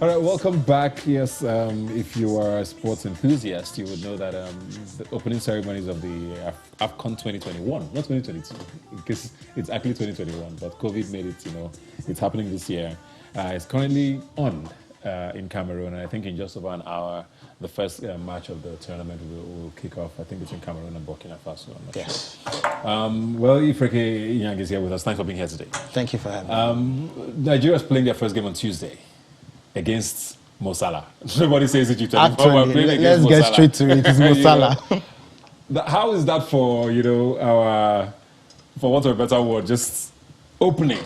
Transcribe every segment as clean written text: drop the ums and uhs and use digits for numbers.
All right, welcome back. Yes, if you are a sports enthusiast, you would know that the opening ceremonies of the AFCON 2021, not 2022, because it's actually 2021, but COVID made it, it's happening this year. It's currently on in Cameroon, and I think in just over an hour, the first match of the tournament will kick off, I think, between Cameroon and Burkina Faso. I'm not sure. Well, Ifreke Yang is here with us. Thanks for being here today. Thank you for having me. Nigeria's playing their first game on Tuesday against Mo Salah. Nobody says it, you tell me. Actually, let's get straight to it. It's Mo Salah. How is that for, our, for want of a better word, just opening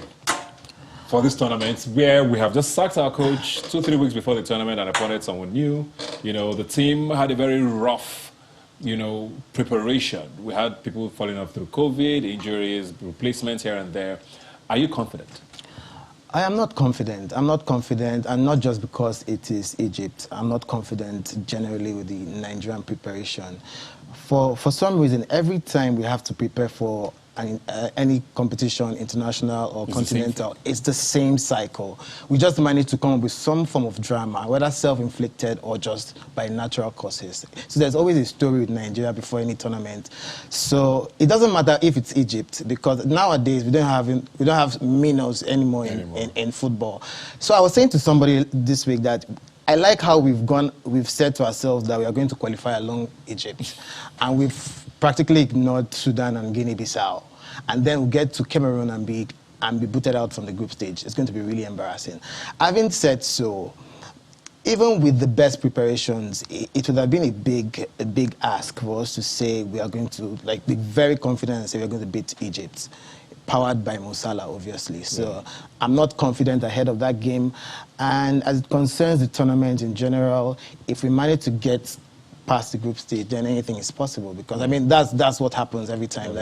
for this tournament, where we have just sacked our coach 2-3 weeks before the tournament and appointed someone new. The team had a very rough, preparation. We had people falling off through COVID, injuries, replacements here and there. Are you confident? I am not confident. I'm not confident, and not just because it is Egypt. I'm not confident generally with the Nigerian preparation. For some reason, every time we have to prepare for any competition, international or continental, it's the same cycle. We just manage to come up with some form of drama, whether self-inflicted or just by natural causes. So there's always a story with Nigeria before any tournament. So it doesn't matter if it's Egypt, because nowadays we don't have minnows anymore. In football. So I was saying to somebody this week that I like how we've said to ourselves that we are going to qualify along Egypt, and we've practically ignored Sudan and Guinea-Bissau, and then we'll get to Cameroon and be booted out from the group stage. It's going to be really embarrassing. Having said so, even with the best preparations, it would have been a big ask for us to say we are going to be very confident and say we're going to beat Egypt, powered by Mo Salah, obviously. So I'm not confident ahead of that game. And as it concerns the tournament in general, if we manage to get past the group stage, then anything is possible. Because that's what happens every time.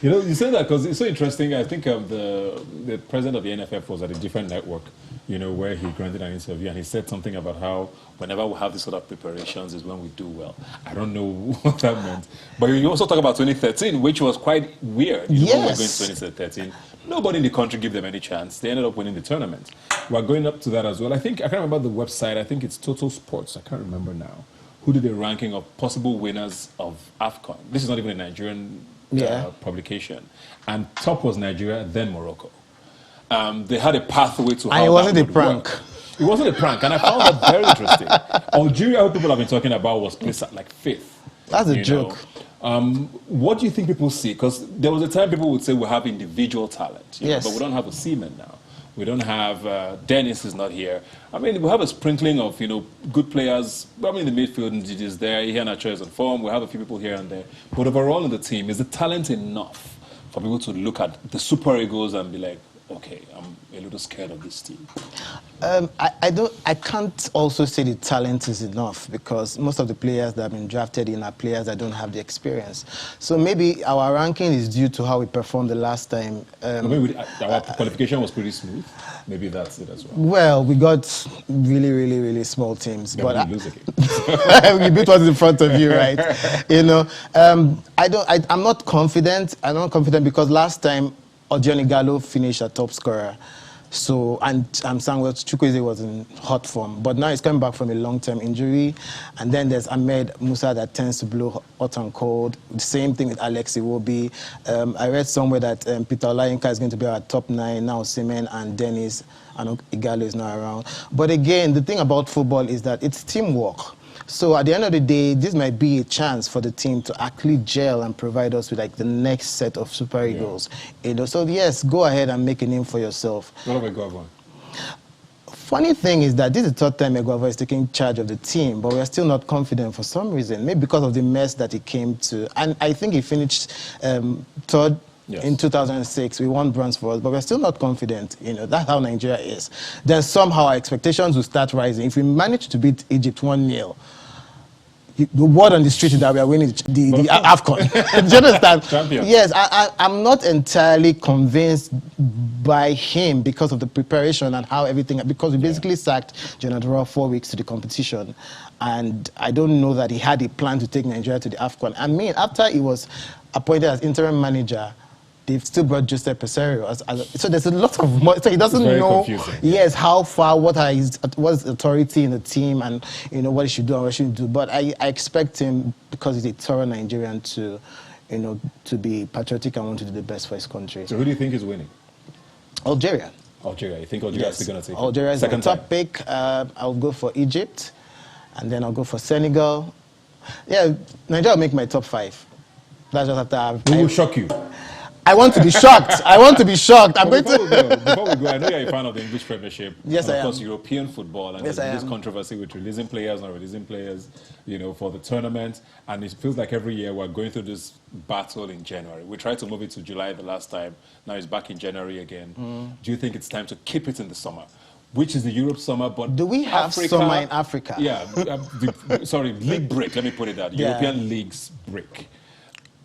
You say that because it's so interesting. I think the president of the NFF was at a different network, where he granted an interview, and he said something about how whenever we have this sort of preparations is when we do well. I don't know what that meant. But you also talk about 2013, which was quite weird. Yes. We're going to 2013. Nobody in the country gave them any chance. They ended up winning the tournament. We're going up to that as well. I can't remember the website. I think it's Total Sports. I can't remember now. Who did a ranking of possible winners of AFCON. This is not even a Nigerian publication. And top was Nigeria, then Morocco. They had a pathway to how it wasn't that a would prank. Work. It wasn't a prank, and I found that very interesting. Algeria, who people have been talking about, was placed at like 5th. That's a joke. What do you think people see? Because there was a time people would say we have individual talent, yes, but we don't have a seaman now. We don't have, Dennis is not here. I mean, we have a sprinkling of, good players. I mean, the midfield is there. Iheanacho is on form. We have a few people here and there. But overall in the team, is the talent enough for people to look at the Super Eagles and be like, okay, I'm a little scared of this team? I can't also say the talent is enough, because most of the players that have been drafted in are players that don't have the experience. So maybe our ranking is due to how we performed the last time. Our qualification was pretty smooth. Maybe that's it as well. Well, we got really, really, really small teams. But we lose again. We beat what's in front of you, right? I'm not confident. I'm not confident because last time Odion Gallo finished a top scorer. So, and Samuel Chukwueze was in hot form, but now he's coming back from a long-term injury. And then there's Ahmed Musa that tends to blow hot and cold. The same thing with Alex Iwobi. I read somewhere that Peter Olayinka is going to be our top 9 now. Semen and Dennis and Igalo is not around. But again, the thing about football is that it's teamwork. So at the end of the day, this might be a chance for the team to actually gel and provide us with the next set of Super Eagles. So yes, go ahead and make a name for yourself. What about Eguavoen? Funny thing is that this is the third time Eguavoen is taking charge of the team, but we're still not confident for some reason. Maybe because of the mess that he came to. And I think he finished third. Yes. In 2006, we won bronze for us, but we're still not confident. That's how Nigeria is. Then somehow our expectations will start rising. If we manage to beat Egypt 1-0, the word on the street is that we are winning the AFCON. Do you understand? Champion. Yes, I'm not entirely convinced by him because of the preparation and how everything, because we basically sacked Jonathan 4 weeks to the competition. And I don't know that he had a plan to take Nigeria to the AFCON. I mean, after he was appointed as interim manager, they've still brought Joseph Peseiro. So there's a lot of money. So he doesn't very know, confusing. yes, how far, what is authority in the team, and what he should do and what he shouldn't do. But I expect him, because he's a thorough Nigerian, to to be patriotic and want to do the best for his country. So who do you think is winning? Algeria. Algeria. You think Algeria is still going to take it? Algeria is my Second top time. pick. I'll go for Egypt, and then I'll go for Senegal. Yeah, Nigeria will make my top 5. That's just after Who will shock you? I want to be shocked. I want to be shocked. I'm Before going to. before we go, I know you're a fan of the English Premiership. Yes, and I of course, am. European football. And Yes, there's I this am. controversy with releasing players, not releasing players, for the tournament. And it feels like every year we're going through this battle in January. We tried to move it to July the last time. Now it's back in January again. Do you think it's time to keep it in the summer? Which is the Europe summer, but Do we have Africa, summer in Africa? Yeah, sorry, league break, let me put it that. Yeah. European leagues break.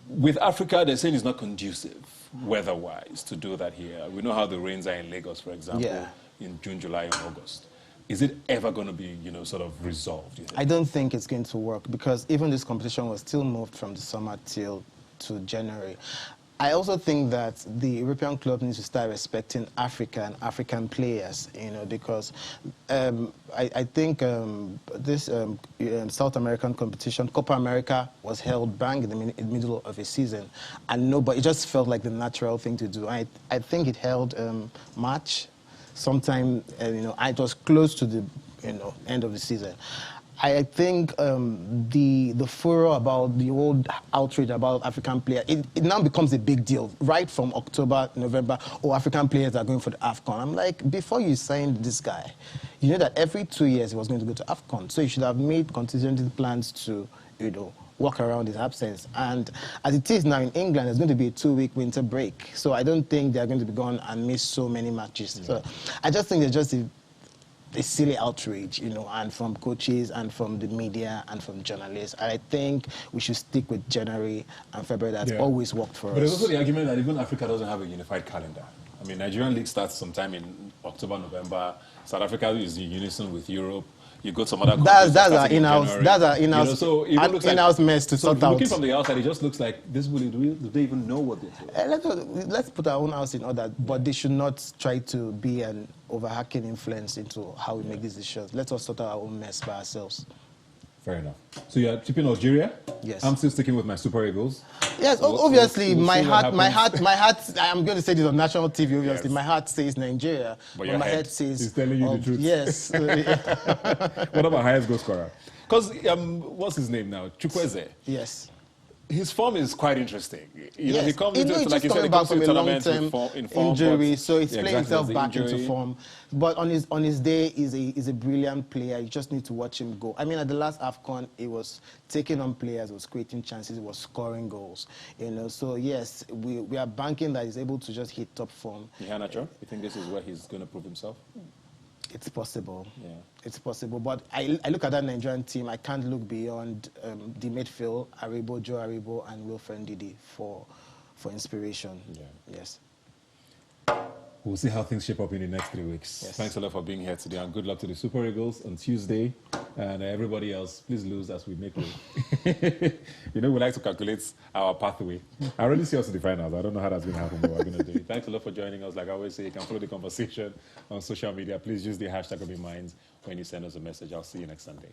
With Africa, they're saying it's not conducive weather-wise to do that here. We know how the rains are in Lagos, for example, Yeah. in June, July, and August. Is it ever going to be, sort of resolved? You think? I don't think it's going to work, because even this competition was still moved from the summer to January. I also think that the European club needs to start respecting Africa and African players, because I think this South American competition, Copa America, was held bang in the middle of a season, and it just felt like the natural thing to do. I think it held March, sometime, it was close to the end of the season. I think the furor about the old outrage about African players, it now becomes a big deal. Right from October, November, African players are going for the AFCON. I'm like, before you signed this guy, you know that every 2 years he was going to go to AFCON. So you should have made contingency plans to, work around his absence. And as it is now in England, there's going to be a 2-week winter break. So I don't think they're going to be gone and miss so many matches. Yeah. So I just think there's just a silly outrage, and from coaches and from the media and from journalists. I think we should stick with January and February. That's always worked for us. But there's also the argument that even Africa doesn't have a unified calendar. I mean, Nigerian league starts sometime in October, November. South Africa is in unison with Europe. You go to some other countries. That's our in-house. That's our in-house. So it looks like in-house mess to sort out. Looking from the outside, it just looks like this. Do they even know what they're doing? Let's put our own house in order, but they should not try to be an overhacking influence into how we make these decisions. Let us sort out our own mess by ourselves. Fair enough. So you're keeping Algeria? Yes. I'm still sticking with my Super Eagles. Yes, obviously, my heart, I'm going to say this on national TV, obviously. Yes. My heart says Nigeria, but my head says... He's telling you the truth. Yes. What about highest goal scorer? Because, what's his name now? Chukwueze. Yes. His form is quite interesting. Yes. He comes into, like you said, he back comes from to a tournaments long-term injury, so it's playing exactly, himself back into form. But on his day, he's a brilliant player. You just need to watch him go. I mean, at the last AFCON, he was taking on players, he was creating chances, he was scoring goals. So yes, we are banking that he's able to just hit top form. Ihanacho, you think this is where he's going to prove himself? It's possible. Yeah. It's possible. But I look at that Nigerian team, I can't look beyond the midfield, Joe Aribo, and Wilfred Ndidi for inspiration. Yeah. Yes. We'll see how things shape up in the next 3 weeks. Yes. Thanks a lot for being here today, and good luck to the Super Eagles on Tuesday. And everybody else, please lose as we make way. We like to calculate our pathway. I already see us in the finals. I don't know how that's going to happen, but we're going to do it. Thanks a lot for joining us. Like I always say, you can follow the conversation on social media. Please use the hashtag #ObeyMinds when you send us a message. I'll see you next Sunday.